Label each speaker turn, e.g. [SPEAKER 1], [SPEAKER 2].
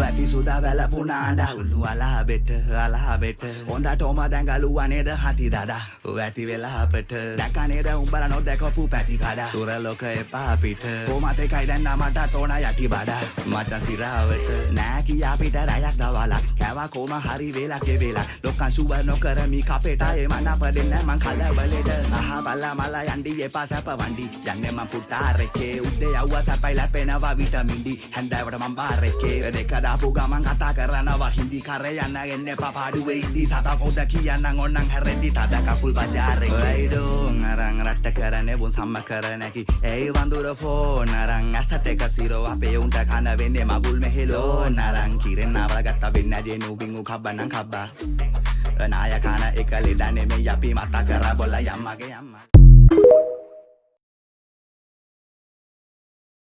[SPEAKER 1] ඇති සුදා වැලපුනාඩ උල්ලු අලාබෙට අලාබෙට හොඳටම දැඟලුවා නේද හති දඩා ඇති වෙලා අපට දැක නේද උඹලා නොදැකපු පැති කඩ සුර ලෝක එපා පිට කොහමද එකයි දැන් මට තෝන යටි බඩ මට සිරාවට නෑ කියා පිට රැයක් දවලක් කෑවා කොම හරි වෙලා කෙවෙලා ලොක්කන් සුව නොකර මි කපේට එමන පදෙන්න මං කලබලෙද අහ බල්ලා මලා යන්ඩි එපා සැප වණ්ඩි යන්නේ මං පුටාරකේ උද්දේ යවුවා සැපයි ලැපෙනවා විටමින් ඩි හැන්දෑවට මං බාරකේ දෙක දාපු ගමන් කතා කරනවා හින්දි කරේ යන්න එන්නේ පාඩුවේ ඉඳි සතා කොද කියන්නම් ඕන්නම් හැරෙද්දි තද කකුල් බජාරේ වයිඩෝන් අරන් රට්ට කරන්නේ බොන් සම්ම කර නැකි ඒ වඳුර ෆෝන් අරන් ඇසට එක සිරෝ අපේ උන්ට කන වෙන්නේ මගුල් මෙහෙලෝ නරන් කිරෙන් නාවල ගත්ත වෙන්නේ නැදේ නුබින් උකබ්බනම් කබ්බා නායකන එක ලෙඩ නෙමෙයි අපි මතක කරා බොල යම්මගේ යම්මා